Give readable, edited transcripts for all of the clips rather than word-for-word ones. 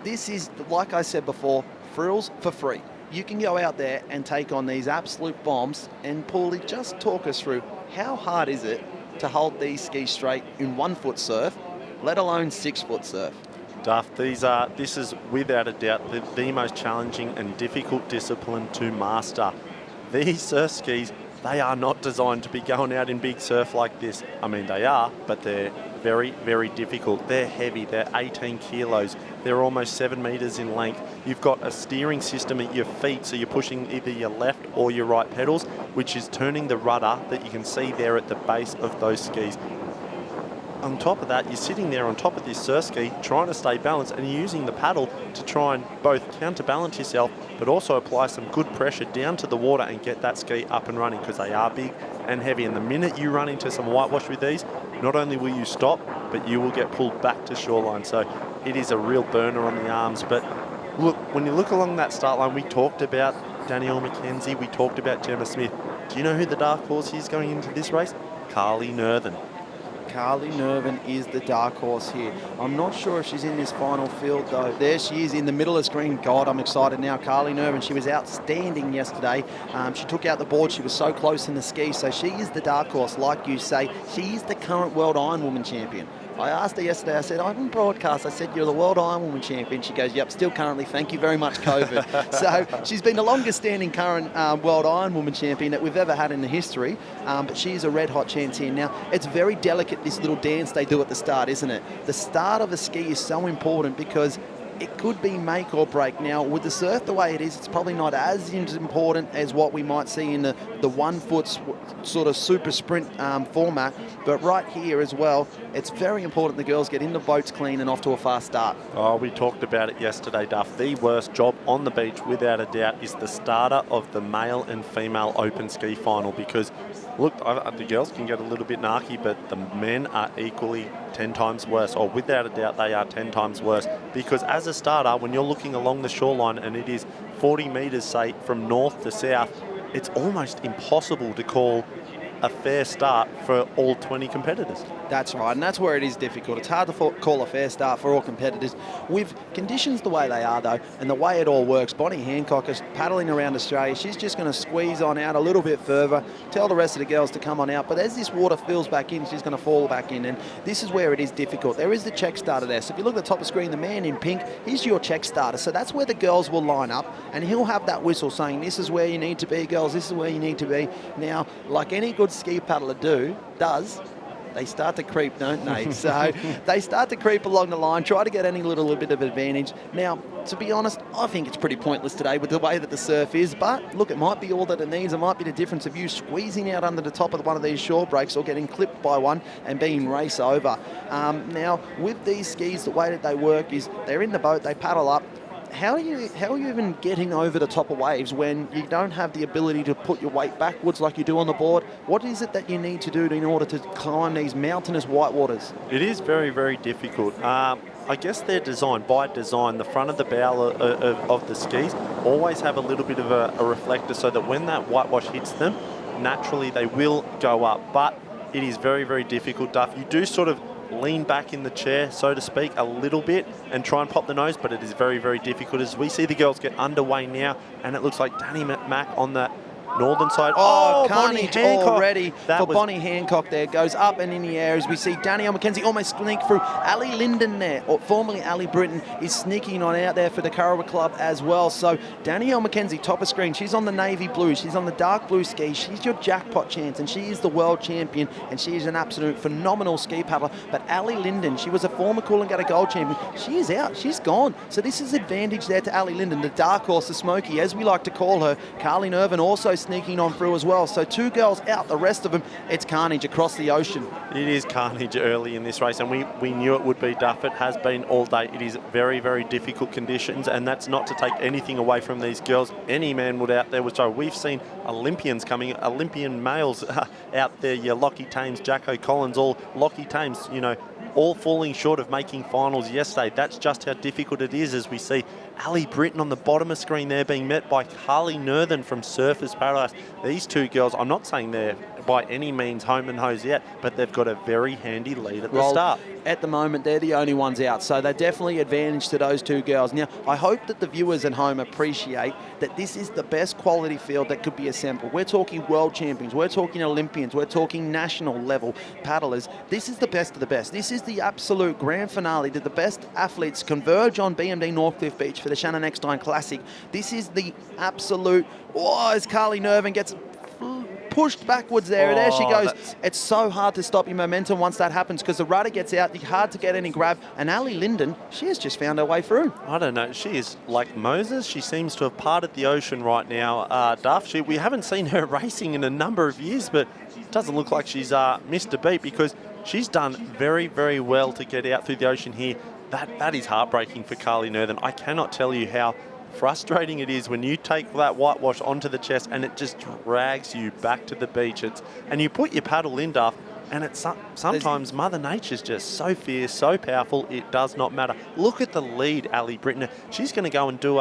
this is, like I said before, frills for free. You can go out there and take on these absolute bombs. And Paulie, just talk us through, how hard is it to hold these skis straight in 1 foot surf, let alone 6 foot surf? Duff, this is without a doubt the most challenging and difficult discipline to master. These surf skis, they are not designed to be going out in big surf like this. I mean, they are, but they're very, very difficult. They're heavy. They're 18 kilos. They're almost 7 meters in length. You've got a steering system at your feet, so you're pushing either your left or your right pedals, which is turning the rudder that you can see there at the base of those skis. On top of that, you're sitting there on top of this surf ski trying to stay balanced, and you're using the paddle to try and both counterbalance yourself but also apply some good pressure down to the water and get that ski up and running, because they are big and heavy. And the minute you run into some whitewash with these, not only will you stop, but you will get pulled back to shoreline. So it is a real burner on the arms. But look, when you look along that start line, we talked about Danielle McKenzie, we talked about Gemma Smith. Do you know who the dark horse is going into this race? Carly Nervin. Carly Nervin is the dark horse here. I'm not sure if she's in this final field, though. There she is in the middle of the screen. God, I'm excited now. Carly Nervin, she was outstanding yesterday. She took out the board. She was so close in the ski. So she is the dark horse, like you say. She is the current World Ironwoman champion. I asked her yesterday, I said, I didn't broadcast. I said, you're the World Ironwoman champion. She goes, yep, still currently. Thank you very much, COVID. So she's been the longest standing current World Ironwoman champion that we've ever had in the history. But she is a red hot chance here. Now, it's very delicate, this little dance they do at the start, isn't it? The start of a ski is so important because it could be make or break. Now, with the surf the way it is, it's probably not as important as what we might see in the 1 foot sort of super sprint format. But right here as well, it's very important the girls get in the boats clean and off to a fast start. Oh, we talked about it yesterday, Duff. The worst job on the beach, without a doubt, is the starter of the male and female open ski final, because look, the girls can get a little bit narky, but the men are equally 10 times worse, or without a doubt they are 10 times worse, because as a starter, when you're looking along the shoreline and it is 40 metres, say, from north to south, it's almost impossible to call a fair start for all 20 competitors. That's right, and that's where it is difficult. It's hard to call a fair start for all competitors. With conditions the way they are, though, and the way it all works, Bonnie Hancock is paddling around Australia. She's just going to squeeze on out a little bit further, tell the rest of the girls to come on out. But as this water fills back in, she's going to fall back in, and this is where it is difficult. There is the check starter there. So if you look at the top of the screen, the man in pink, he's your check starter. So that's where the girls will line up, and he'll have that whistle saying, this is where you need to be, girls, this is where you need to be. Now, like any good ski paddler does, they start to creep, don't they? So they start to creep along the line, try to get any little bit of advantage. Now, to be honest, I think it's pretty pointless today with the way that the surf is. But look, it might be all that it needs. It might be the difference of you squeezing out under the top of one of these shore breaks or getting clipped by one and being race over. Now, with these skis, the way that they work is they're in the boat, they paddle up. How are you even getting over the top of waves when you don't have the ability to put your weight backwards like you do on the board? What is it that you need to do in order to climb these mountainous whitewaters? It is very, very difficult. I guess they're designed, by design, the front of the bow of the skis always have a little bit of a reflector, so that when that whitewash hits them, naturally they will go up. But it is very, very difficult, Duff. You do sort of lean back in the chair, so to speak, a little bit and try and pop the nose, but it is very, very difficult. As we see the girls get underway now, and it looks like Danny Mack on the northern side. Carnage already for Bonnie Hancock there. Goes up and in the air as we see Danielle McKenzie almost sneak through. Ali Linden there, or formerly Ali Britton, is sneaking on out there for the Currawa Club as well. So Danielle McKenzie, top of screen, she's on the navy blue, she's on the dark blue ski. She's your jackpot chance, and she is the world champion, and she is an absolute phenomenal ski paddler. But Ali Linden, she was a former Coolangatta Gold champion. She is out, she's gone. So this is advantage there to Ali Linden, the dark horse, the smoky, as we like to call her. Carly Nervin also sneaking on through as well. So 2 girls out, the rest of them, it's carnage across the ocean. It is carnage early in this race, and we knew it would be, Duff. It has been all day. It is very, very difficult conditions, and that's not to take anything away from these girls. Any man would out there would show. We've seen Olympians coming, Olympian males out there, your Lockie Thames, Jacko Collins, all Lockie Thames, all falling short of making finals yesterday. That's just how difficult it is, as we see Ali Britton on the bottom of screen there being met by Carly Nervin from Surfers Paradise. These 2 girls, I'm not saying they're by any means home and hose yet, but they've got a very handy lead at the start. At the moment, they're the only ones out, so they're definitely advantage to those two girls. Now, I hope that the viewers at home appreciate that this is the best quality field that could be assembled. We're talking world champions, we're talking Olympians, we're talking national level paddlers. This is the best of the best. This is the absolute grand finale that the best athletes converge on BMD Northcliffe Beach for the Shannon Eckstein Classic. This is the absolute, as Carly Nervin gets pushed backwards there. There she goes. It's so hard to stop your momentum once that happens because the rudder gets out, it's hard to get any grab. And Ali Linden, she has just found her way through. I don't know. She is like Moses. She seems to have parted the ocean right now, Duff. We haven't seen her racing in a number of years, but it doesn't look like she's missed a beat because she's done very, very well to get out through the ocean here. That is heartbreaking for Carly Nervin. I cannot tell you how frustrating it is when you take that whitewash onto the chest and it just drags you back to the beach. And you put your paddle in, Duff, and it's sometimes Mother Nature's just so fierce, so powerful, it does not matter. Look at the lead, Ali Britton. She's going to go and do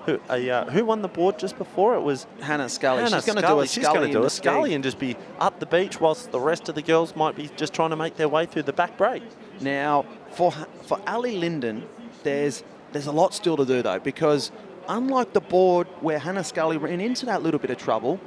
who won the board just before? It was Hannah Scully. She's going to do a scully and just be up the beach whilst the rest of the girls might be just trying to make their way through the back break. Now, for Ali Linden, there's a lot still to do, though, because unlike the board where Hannah Scully ran into that little bit of trouble,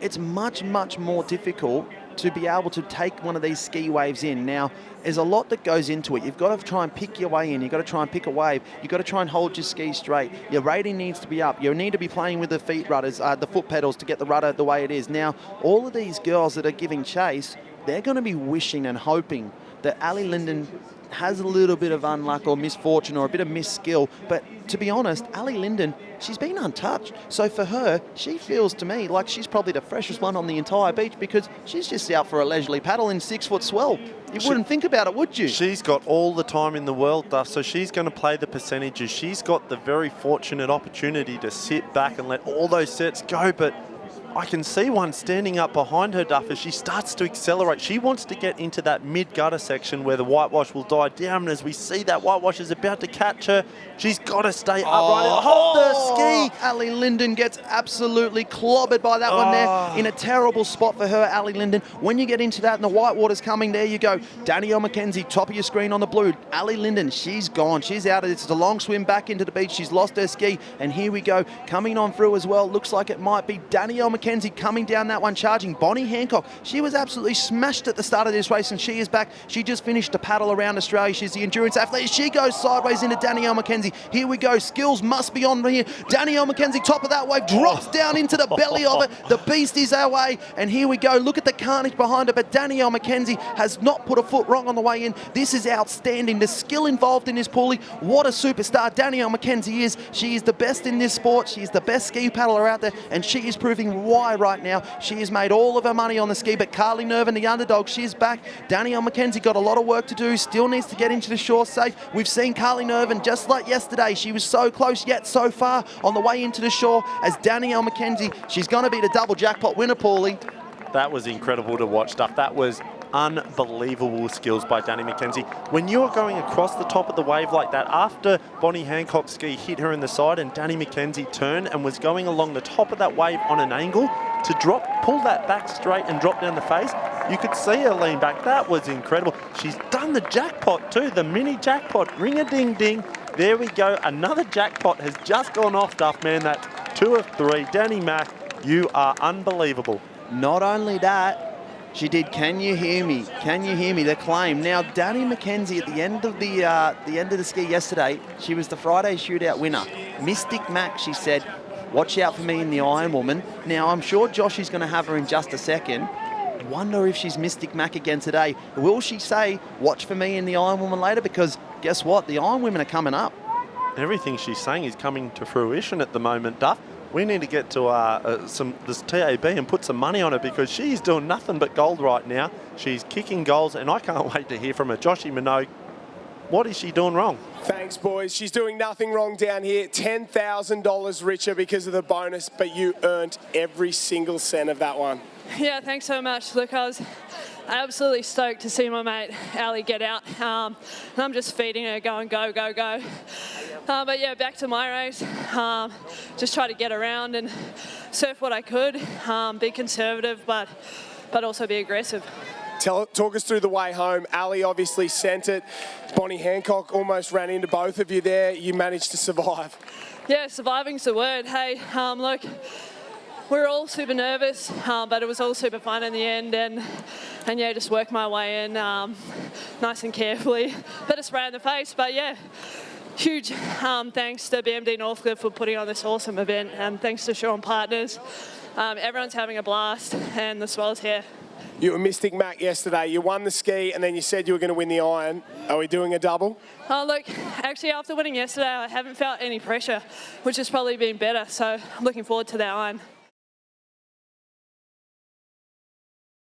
it's much, much more difficult to be able to take one of these ski waves in. Now, there's a lot that goes into it. You've got to try and pick your way in. You've got to try and pick a wave. You've got to try and hold your ski straight. Your rating needs to be up. You need to be playing with the feet rudders, the foot pedals to get the rudder the way it is. Now, all of these girls that are giving chase, they're going to be wishing and hoping that Ali Linden has a little bit of unluck or misfortune or a bit of misskill. But to be honest, Ali Linden, she's been untouched. So for her, she feels to me like she's probably the freshest one on the entire beach because she's just out for a leisurely paddle in 6-foot swell. You wouldn't think about it, would you? She's got all the time in the world, Duff, so she's going to play the percentages. She's got the very fortunate opportunity to sit back and let all those sets go, but I can see one standing up behind her, Duff, as she starts to accelerate. She wants to get into that mid-gutter section where the whitewash will die down, and as we see that whitewash is about to catch her, she's got to stay upright and hold the ski. Ali Linden gets absolutely clobbered by that one there. In a terrible spot for her, Ali Linden. When you get into that and the whitewater's coming, there you go. Danielle McKenzie, top of your screen on the blue. Ali Linden, she's gone. She's out of this. It's a long swim back into the beach. She's lost her ski, and here we go. Coming on through as well. Looks like it might be Danielle McKenzie coming down that one, charging Bonnie Hancock. She was absolutely smashed at the start of this race, and she is back. She just finished a paddle around Australia. She's the endurance athlete. She goes sideways into Danielle McKenzie. Here we go. Skills must be on here. Danielle McKenzie, top of that wave, drops down into the belly of it. The beast is our way, and here we go. Look at the carnage behind her, but Danielle McKenzie has not put a foot wrong on the way in. This is outstanding. The skill involved in this pulley. What a superstar Danielle McKenzie is. She is the best in this sport. She is the best ski paddler out there, and she is proving why right now. She has made all of her money on the ski, but Carly Nervin, the underdog, she's back. Danielle McKenzie got a lot of work to do, still needs to get into the shore safe. We've seen Carly Nervin, just like yesterday, she was so close yet so far on the way into the shore as Danielle McKenzie. She's going to be the double jackpot winner, Paulie. That was incredible to watch, Duff. That was unbelievable skills by Danny McKenzie. When you're going across the top of the wave like that, after Bonnie Hancock's ski hit her in the side and Danny McKenzie turned and was going along the top of that wave on an angle, to pull that back straight and drop down the face, you could see her lean back. That was incredible. She's done the jackpot too, the mini jackpot. Ring-a-ding-ding. There we go. Another jackpot has just gone off, Duff, man. That's 2 of 3. Danny Mac, you are unbelievable. Not only that, she did Can You Hear Me? Can You Hear Me? The claim. Now, Danny McKenzie at the end of the ski yesterday, she was the Friday shootout winner. Mystic Mac, she said, watch out for me in the Iron Woman. Now, I'm sure Josh is going to have her in just a second. Wonder if she's Mystic Mac again today. Will she say, watch for me in the Iron Woman later? Because guess what? The Iron Women are coming up. Everything she's saying is coming to fruition at the moment, Duff. We need to get to this TAB and put some money on her because she's doing nothing but gold right now. She's kicking goals, and I can't wait to hear from her. Joshy Minogue, what is she doing wrong? Thanks, boys. She's doing nothing wrong down here. $10,000 richer because of the bonus, but you earned every single cent of that one. Yeah, thanks so much. Look, I was absolutely stoked to see my mate Ali get out. And I'm just feeding her, going, go, go, go. But yeah, back to my race. Just try to get around and surf what I could. Be conservative, but but also be aggressive. Talk us through the way home. Ali obviously sent it. Bonnie Hancock almost ran into both of you there. You managed to survive. Yeah, surviving's the word. Hey, look, we were all super nervous, but it was all super fun in the end, and yeah, just worked my way in nice and carefully. Bit of spray in the face, but yeah, huge thanks to BMD Northcliffe for putting on this awesome event, and thanks to Sean Partners. Everyone's having a blast, and the swell's here. You were Mystic Mac yesterday. You won the ski, and then you said you were going to win the iron. Are we doing a double? Oh, look, actually, after winning yesterday, I haven't felt any pressure, which has probably been better, so I'm looking forward to that iron.